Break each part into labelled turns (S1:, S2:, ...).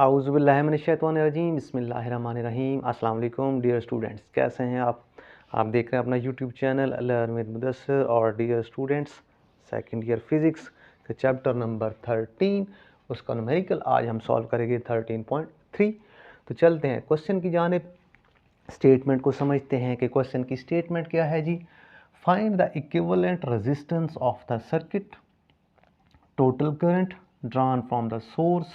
S1: आऊज़ुबिल्लाहिमिनश्शैतानिर्रजीम बिस्मिल्लाहिर्रहमानिर्रहीम। अस्सलाम वालेकुम डियर स्टूडेंट्स, कैसे हैं आप देख रहे हैं अपना YouTube channel learn with Mudassir. और dear students, second year physics का चैप्टर नंबर 13 उसका न्यूमेरिकल आज हम सॉल्व करेंगे 13.3। तो चलते हैं क्वेश्चन की जानिब, स्टेटमेंट को समझते हैं कि क्वेश्चन की स्टेटमेंट क्या है जी। Find the equivalent resistance of the circuit, total current drawn from the source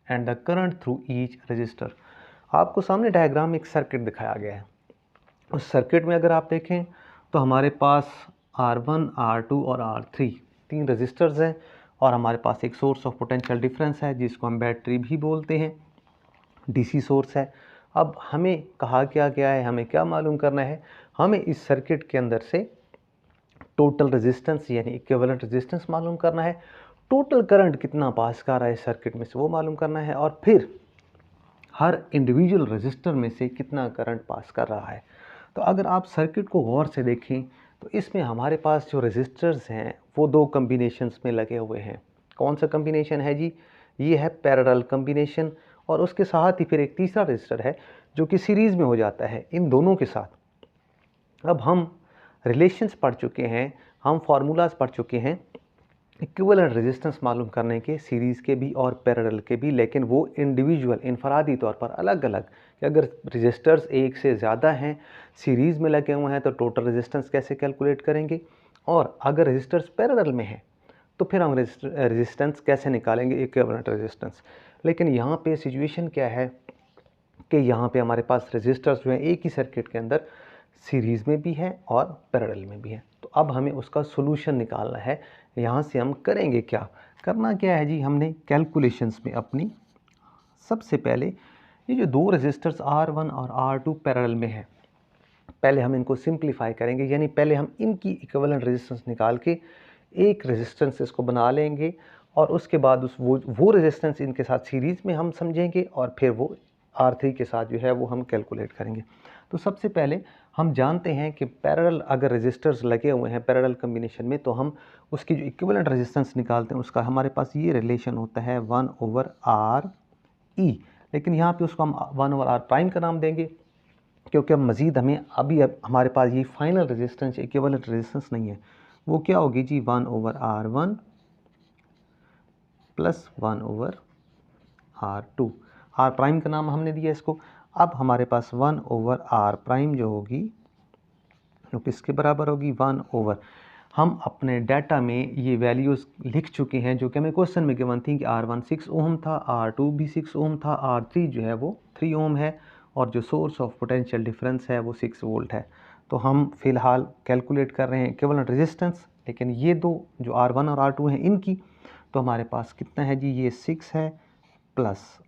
S1: and the current through each resistor. आपको सामने डायग्राम में एक सर्किट दिखाया गया है। उस सर्किट में अगर आप देखें तो हमारे पास R1, R2 और R3 तीन रजिस्टर्स हैं और हमारे पास एक सोर्स ऑफ पोटेंशियल डिफरेंस है जिसको हम बैटरी भी बोलते हैं, डीसी सोर्स है। अब हमें कहा क्या गया है, हमें क्या मालूम करना है, हमें इस सर्किट के अंदर से टोटल रेजिस्टेंस यानी इक्विवेलेंट रेजिस्टेंस मालूम करना है, टोटल करंट कितना पास कर रहा है इस सर्किट में से वो मालूम करना है, और फिर हर इंडिविजुअल रजिस्टर में से कितना करंट पास कर रहा है। तो अगर आप सर्किट को गौर से देखें तो इसमें हमारे पास जो रजिस्टर्स हैं वो दो कम्बिनेशंस में लगे हुए हैं। कौन सा कम्बिनेशन है जी? ये है पैरेलल कम्बिनेशन, और उसके साथ ही फिर एक तीसरा रजिस्टर है जो कि सीरीज़ में हो जाता है इन दोनों के साथ। अब हम रिलेशंस पढ़ चुके हैं, हम फार्मूलाज पढ़ चुके हैं इक्विवेलेंट रेजिस्टेंस मालूम करने के, सीरीज़ के भी और पैरेलल के भी, लेकिन वो इंडिविजुअल इनफरादी तौर पर अलग अलग कि अगर रेजिस्टर्स एक से ज़्यादा हैं, सीरीज़ में लगे हुए हैं तो टोटल रेजिस्टेंस कैसे कैलकुलेट करेंगे, और अगर रेजिस्टर्स पैरेलल में हैं तो फिर हम रेजिस्टेंस कैसे निकालेंगे, इक्विवेलेंट रेजिस्टेंस। लेकिन यहाँ पे सिचुएशन क्या है कि यहाँ पे हमारे पास रेजिस्टर्स जो हैं एक ही सर्किट के अंदर सीरीज़ में भी है और पैरेलल में भी है। तो अब हमें उसका सोल्यूशन निकालना है। यहाँ से हम करेंगे क्या, करना क्या है जी, हमने कैलकुलेशंस में अपनी सबसे पहले ये जो दो रेजिस्टर्स R1 और R2 पैरेलल में है, पहले हम इनको सिंप्लीफाई करेंगे, यानी पहले हम इनकी इक्विवेलेंट रेजिस्टेंस निकाल के एक रेजिस्टेंस इसको बना लेंगे, और उसके बाद वो रेजिस्टेंस इनके साथ सीरीज़ में हम समझेंगे, और फिर वो R3 के साथ जो है वो हम कैलकुलेट करेंगे। तो सबसे पहले हम जानते हैं कि पैरेलल अगर रेजिस्टर्स लगे हुए हैं पैरेलल कम्बिनेशन में तो हम उसकी जो इक्विवेलेंट रेजिस्टेंस निकालते हैं उसका हमारे पास ये रिलेशन होता है 1/RE। लेकिन यहाँ पे उसको हम 1/R प्राइम का नाम देंगे क्योंकि अब मज़ीद अब हमारे पास ये फाइनल रेजिस्टेंस इक्विवेलेंट रेजिस्टेंस नहीं है। वो क्या होगी जी, 1/R1 plus 1/R2। R prime का नाम हमने दिया इसको। अब हमारे पास 1/R प्राइम जो होगी वो किसके बराबर होगी, 1/, हम अपने डाटा में ये वैल्यूज़ लिख चुके हैं जो कि हमें क्वेश्चन में गिवन थी कि R1 6 ओम था, R2 भी 6 ओम था, R3 जो है वो 3 ओम है, और जो सोर्स ऑफ पोटेंशियल डिफरेंस है वो 6 वोल्ट है। तो हम फ़िलहाल कैलकुलेट कर रहे हैं इक्विवेलेंट रेजिस्टेंस, लेकिन ये दो जो R1 और R2 हैं इनकी, तो हमारे पास कितना है जी, ये 6 है प्लस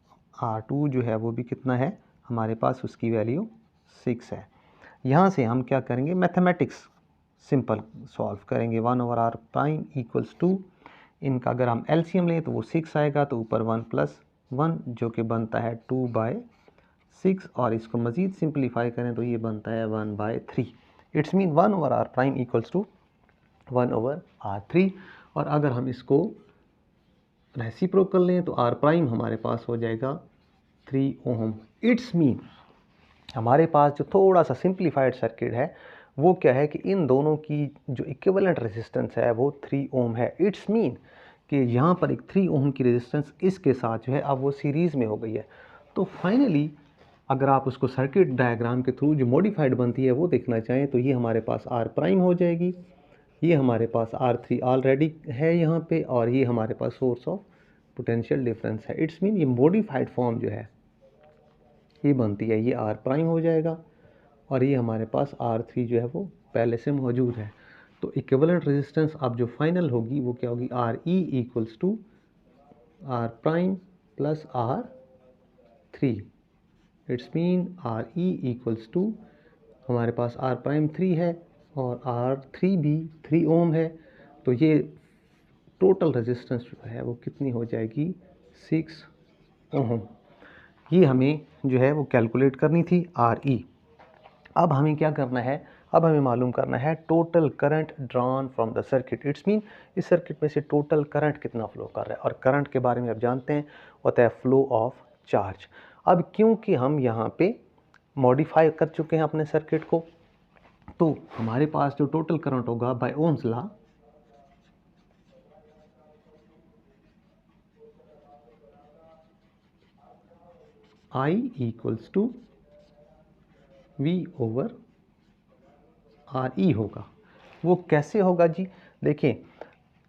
S1: R2 जो है वो भी कितना है हमारे पास, उसकी वैल्यू 6 है। यहाँ से हम क्या करेंगे, मैथमेटिक्स सिंपल सॉल्व करेंगे। 1/R प्राइम इक्वल्स टू, इनका अगर हम एलसीएम लें तो वो 6 आएगा, तो ऊपर 1 + 1 जो कि बनता है 2/6, और इसको मज़ीद सिंप्लीफाई करें तो ये बनता है 1/3। It's mean 1/R prime equals to 1/R3। और अगर हम इसको रेसिप्रोकल लें तो R प्राइम हमारे पास हो जाएगा 3 ओम। इट्स मीन हमारे पास जो थोड़ा सा सिंप्लीफाइड सर्किट है वो क्या है कि इन दोनों की जो इक्विवेलेंट रेजिस्टेंस है वो 3 ओम है। इट्स मीन कि यहाँ पर एक 3 ओम की रेजिस्टेंस इसके साथ जो है अब वो सीरीज़ में हो गई है। तो फाइनली अगर आप उसको सर्किट डायग्राम के थ्रू जो मॉडिफाइड बनती है वो देखना चाहें तो ये हमारे पास R प्राइम हो जाएगी, ये हमारे पास R3 ऑलरेडी है यहाँ पे, और ये हमारे पास सोर्स ऑफ पोटेंशियल डिफरेंस है। इट्स मीन ये मॉडिफाइड फॉर्म जो है ये बनती है, ये R प्राइम हो जाएगा, और ये हमारे पास R3 जो है वो पहले से मौजूद है। तो इक्विवेलेंट रेजिस्टेंस अब जो फाइनल होगी वो क्या होगी, RE equals to R prime plus R3। It's mean RE equals to हमारे पास R प्राइम 3 है और R3 भी 3 ओम है, तो ये टोटल रेजिस्टेंस जो है वो कितनी हो जाएगी, 6 ओम। ये हमें जो है वो कैलकुलेट करनी थी RE। अब हमें क्या करना है, अब हमें मालूम करना है total current drawn from the circuit. It's mean इस सर्किट में से टोटल करंट कितना फ्लो कर रहा है, और करंट के बारे में आप जानते हैं होता है फ्लो ऑफ चार्ज। अब क्योंकि हम यहाँ पे मॉडिफाई कर चुके हैं अपने सर्किट को, तो हमारे पास जो टोटल करंट होगा by Ohm's law, I equals to V over RE होगा। वो कैसे होगा जी? देखिए,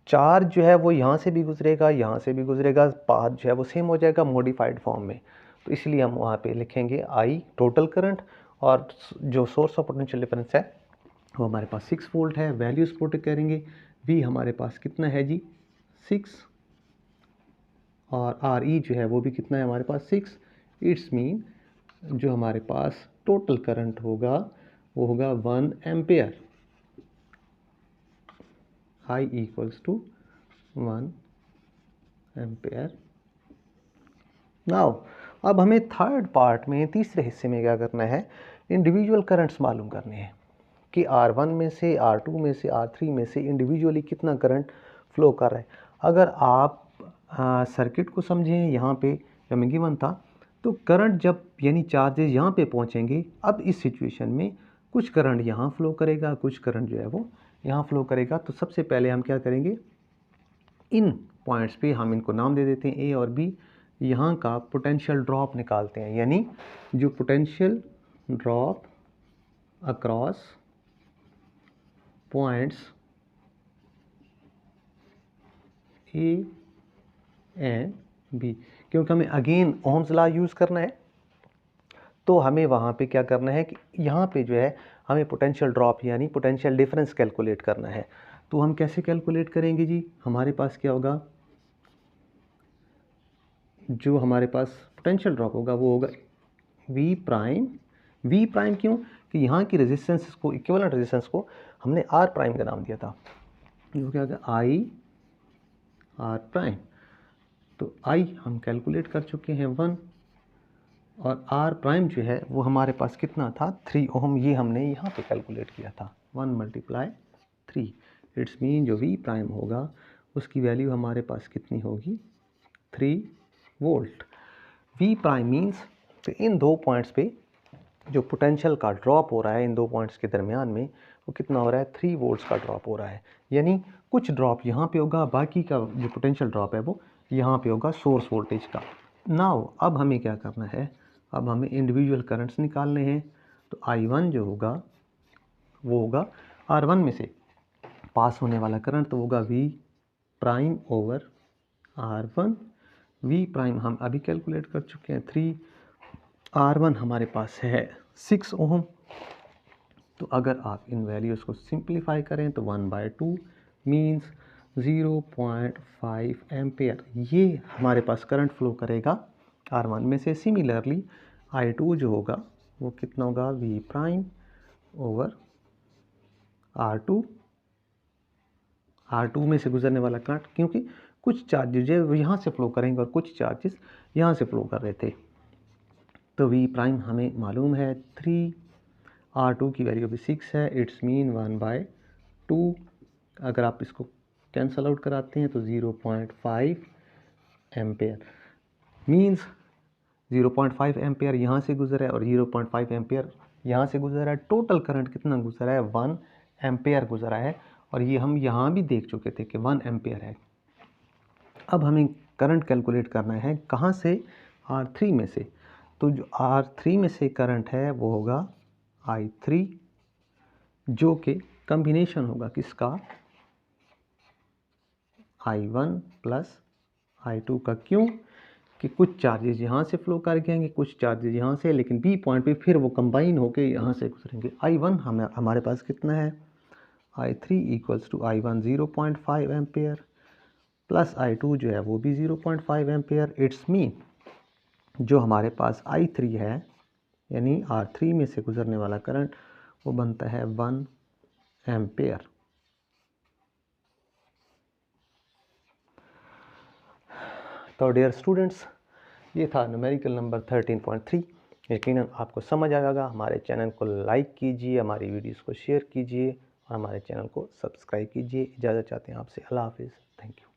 S1: चार्ज जो है वो यहाँ से भी गुजरेगा, यहाँ से भी गुजरेगा, पाथ जो है वो सेम हो जाएगा मॉडिफाइड फॉर्म में। तो इसलिए हम वहाँ पे लिखेंगे I टोटल करंट, और जो सोर्स ऑफ पोटेंशियल डिफरेंस है वो हमारे पास 6 वोल्ट है। वैल्यूज पुट करेंगे, V हमारे पास कितना है जी 6, और RE जो है वो भी कितना है हमारे पास 6। इट्स मीन जो हमारे पास टोटल करंट होगा वो होगा 1 ampere. I equals to 1 ampere. Now अब हमें थर्ड पार्ट में, तीसरे हिस्से में क्या करना है, इंडिविजुअल करंट्स मालूम करने हैं कि R1 में से, R2 में से, R3 में से इंडिविजुअली कितना करंट फ्लो कर रहा है। अगर आप सर्किट को समझें, यहाँ पे जब मैं गिवन था तो करंट जब यानी चार्जेस यहाँ पे पहुँचेंगे, अब इस सिचुएशन में कुछ करंट यहाँ फ्लो करेगा, कुछ करंट जो है वो यहाँ फ्लो करेगा। तो सबसे पहले हम क्या करेंगे, इन पॉइंट्स पे हम इनको नाम दे देते हैं A और B। यहाँ का पोटेंशियल ड्रॉप निकालते हैं, यानी जो potential drop across points A and B, क्योंकि हमें अगेन ओम्स लॉ यूज़ करना है, तो हमें वहाँ पे क्या करना है कि यहाँ पे जो है हमें पोटेंशियल ड्रॉप यानी पोटेंशियल डिफरेंस कैलकुलेट करना है। तो हम कैसे कैलकुलेट करेंगे जी, हमारे पास क्या होगा, जो हमारे पास पोटेंशियल ड्रॉप होगा वो होगा V प्राइम। V प्राइम क्यों कि यहाँ की रेजिस्टेंस को, इक्विवेलेंट रेजिस्टेंस को हमने R प्राइम का नाम दिया था, जो क्या होगा I R प्राइम। तो I हम कैलकुलेट कर चुके हैं 1, और R प्राइम जो है वो हमारे पास कितना था 3 ओम, ये हमने यहाँ पे कैलकुलेट किया था 1 मल्टीप्लाई 3। इट्स मीन जो V प्राइम होगा उसकी वैल्यू हमारे पास कितनी होगी 3 वोल्ट। V प्राइम मीन्स तो इन दो पॉइंट्स पे जो पोटेंशियल का ड्रॉप हो रहा है इन दो पॉइंट्स के दरमियान में, वो कितना हो रहा है 3 वोल्ट्स का ड्रॉप हो रहा है। यानी कुछ ड्रॉप यहाँ पे होगा, बाकी का जो पोटेंशियल ड्रॉप है वो यहाँ पे होगा सोर्स वोल्टेज का। नाउ अब हमें क्या करना है, अब हमें इंडिविजुअल करंट्स निकालने हैं। तो I1 जो होगा वो होगा R1 में से पास होने वाला करंट, तो होगा V prime over R1। V prime हम अभी कैलकुलेट कर चुके हैं 3, R1 हमारे पास है 6 ओम। तो अगर आप इन वैल्यूज़ को सिंप्लीफाई करें तो 1/2 मीन्स 0.5 एम्पेयर ये हमारे पास करंट फ्लो करेगा R1 में से। सिमिलरली I2 जो होगा वो कितना होगा V प्राइम ओवर R2 में से गुजरने वाला करंट, क्योंकि कुछ चार्जेज है वो यहाँ से फ्लो करेंगे और कुछ चार्जेस यहाँ से फ्लो कर रहे थे। तो V प्राइम हमें मालूम है 3, R2 की वैल्यू भी 6 है। It's mean 1/2। अगर आप इसको कैंसल आउट कराते हैं तो 0.5 एम्पेयर मीन्स 0.5 एम्पेयर यहाँ से गुजरा है और 0.5 एम्पेयर यहाँ से गुजरा है। टोटल करंट कितना गुजरा है 1 एम्पेयर गुजरा है, और ये हम यहाँ भी देख चुके थे कि 1 एम्पेयर है। अब हमें करंट कैलकुलेट करना है कहाँ से, R3 में से। तो जो R3 में से करंट है वो होगा I3, जो कि कम्बिनेशन होगा किसका I1 प्लस I2 का। क्यों कि कुछ चार्जेस यहाँ से फ्लो करके आएंगे, कुछ चार्जेस यहाँ से, लेकिन B पॉइंट पे फिर वो कंबाइन होके यहाँ से गुजरेंगे। I1 हमारे पास कितना है I3 equals to I1 0.5 ampere plus I2 जो है वो भी 0.5 एम्पेयर। इट्स मीन जो हमारे पास I3 है यानी R3 में से गुजरने वाला करंट वो बनता है 1 एम्पेयर। तो डियर स्टूडेंट्स, ये था न्यूमेरिकल नंबर 13.3। यकीनन आपको समझ आएगा। हमारे चैनल को लाइक कीजिए, हमारी वीडियोस को शेयर कीजिए और हमारे चैनल को सब्सक्राइब कीजिए। इजाज़त चाहते हैं आपसे। अल्लाह हाफिज़। Thank you.